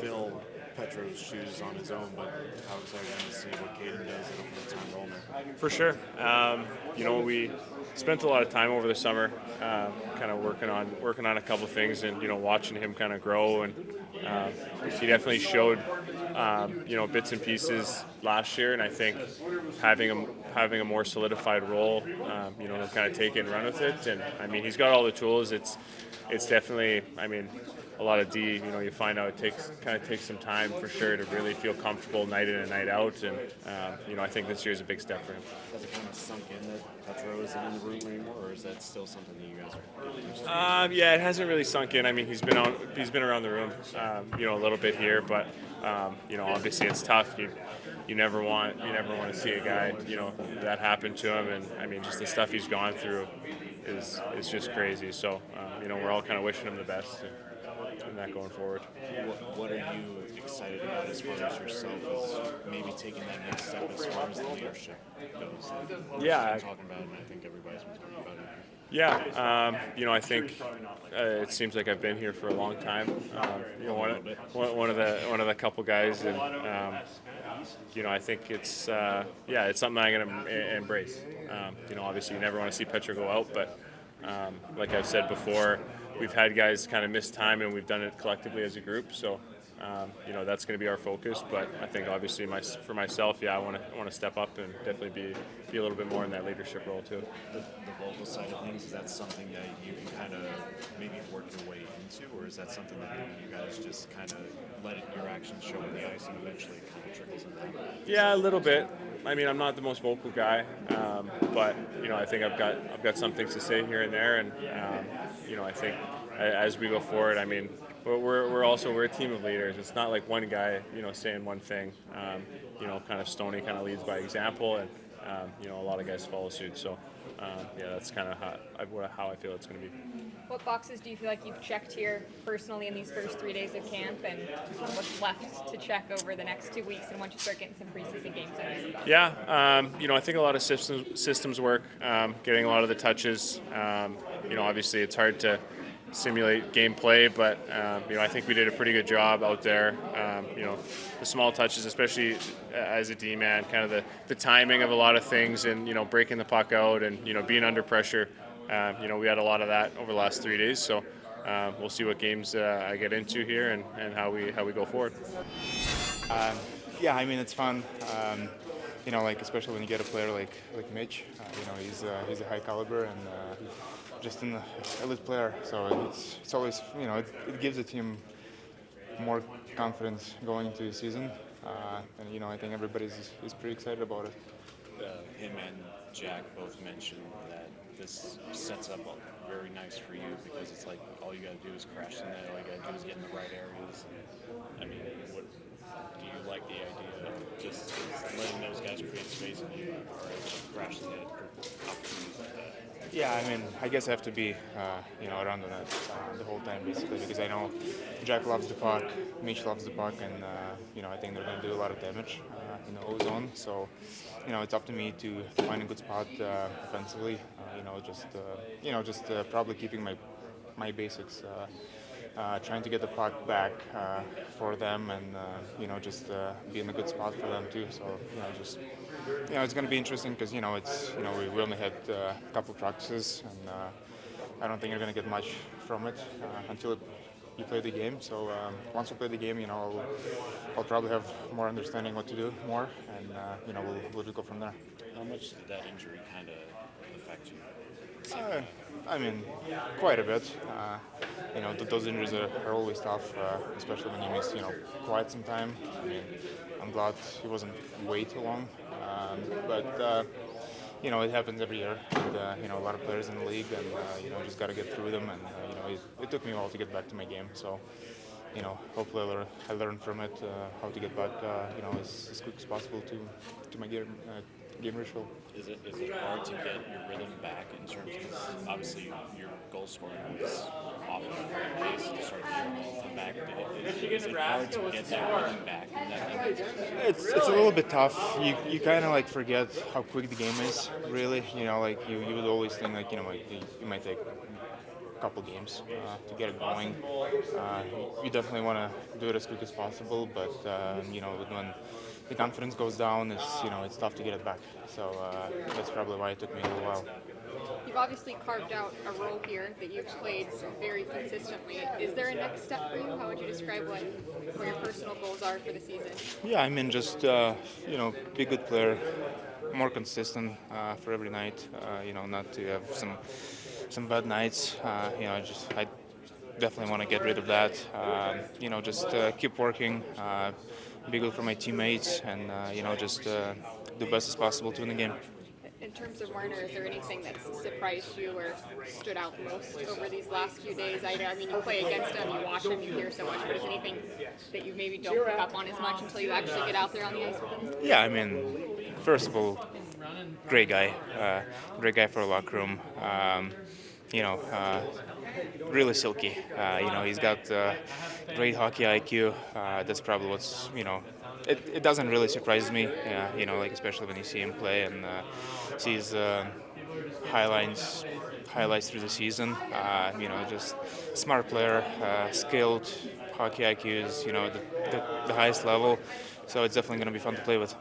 fill Petro's shoes on his own, but how excited I am to see what Caden does at a full-time role now. For sure. We spent a lot of time over the summer, kind of working on a couple things, and watching him kind of grow. And he definitely showed, bits and pieces last year. And I think having a more solidified role, he'll kind of take it and run with it. And I mean, he's got all the tools. It's definitely, a lot of D. You find out it takes some time for sure to really feel comfortable night in and night out. And I think this year is a big step for him. Has it kind of sunk in that Petro isn't in the room anymore, or is that still something that you guys are getting used to? Yeah, it hasn't really sunk in. I mean, he's been around the room, a little bit here, but obviously it's tough. You never want to see a guy, that happen to him, and I mean, just the stuff he's gone through is just crazy. So, we're all kind of wishing him the best and that going forward. What are you excited about as far as yourself as maybe taking that next step as far as the leadership goes? Yeah. Been talking about it, and I think everybody's been talking about it. Yeah, I think it seems like I've been here for a long time. One of the couple guys, and I think it's something I'm going to embrace. Obviously you never want to see Petra go out, but like I've said before, we've had guys kind of miss time, and we've done it collectively as a group. So. That's going to be our focus, but I think obviously for myself, I want to step up and definitely be a little bit more in that leadership role too. The vocal side of things, is that something that you can kind of maybe work your way into, or is that something that maybe you guys just kind of let your actions show on the ice and eventually it kind of trickles in that? Yeah, a little bit. I mean, I'm not the most vocal guy, but I think I've got some things to say here and there, and I think as we go forward, I mean. We're a team of leaders. It's not like one guy, saying one thing. Kind of Stoney kind of leads by example, and a lot of guys follow suit. So, that's kind of how I feel it's going to be. What boxes do you feel like you've checked here personally in these first 3 days of camp, and what's left to check over the next 2 weeks, and once you start getting some preseason games under your belt? Yeah, I think a lot of systems work, getting a lot of the touches. Obviously it's hard to simulate gameplay, but I think we did a pretty good job out there. The small touches, especially as a D-man, kind of the timing of a lot of things, and breaking the puck out, and being under pressure. We had a lot of that over the last 3 days, so we'll see what games I get into here and how we go forward. Yeah, I mean it's fun. Especially when you get a player like Mitch. He's a high caliber and just an elite player. So it's always it gives the team more confidence going into the season. And I think everybody's is pretty excited about it. Him and Jack both mentioned that this sets up very nice for you because it's like all you got to do is crash the net, all you got to do is get in the right areas. I mean, what do you like the idea of just letting those guys create space and you are able to crash the net opportunities like that? Yeah, I mean, I guess I have to be, around the net the whole time basically because I know Jack loves the puck, Mitch loves the puck, and I think they're going to do a lot of damage in the O-zone. So, it's up to me to find a good spot offensively. Just probably keeping my basics. Trying to get the puck back for them, and just be in a good spot for them too. So it's going to be interesting because we only had a couple practices, and I don't think you're going to get much from it until you play the game. So once we play the game, I'll probably have more understanding what to do more, and we'll just go from there. How much did that injury kind of affect you? I mean, quite a bit. Those injuries are always tough, especially when you miss, quite some time. I mean, I'm glad it wasn't way too long, but it happens every year. And, a lot of players in the league, and just got to get through them. And it took me a while to get back to my game. So, hopefully I learn from it how to get back, as quick as possible to my game ritual. Is it hard to get your rhythm back in terms of, obviously your goal scoring was off at a great pace to start the year, come back, is it hard to get that rhythm back? It's a little bit tough. You kind of forget how quick the game is, really. You would always think you might take couple games to get it going. You definitely want to do it as quick as possible, but when the confidence goes down, it's tough to get it back. So that's probably why it took me a little while. You've obviously carved out a role here that you've played very consistently. Is there a next step for you? How would you describe what your personal goals are for the season? Yeah, I mean, just be a good player, more consistent for every night. Not to have some bad nights. I definitely want to get rid of that. Just keep working, be good for my teammates, and just do best as possible to win the game. In terms of Marner, is there anything that's surprised you or stood out most over these last few days? I mean, you play against him, you watch him, you hear so much, but is anything that you maybe don't pick up on as much until you actually get out there on the ice with him? Yeah, I mean, first of all, great guy for a locker room. You know, uh, really silky. He's got great hockey IQ. That's probably what's It doesn't really surprise me. Like especially when you see him play and sees highlights highlights through the season. Just smart player, skilled hockey IQ is the highest level. So it's definitely going to be fun to play with.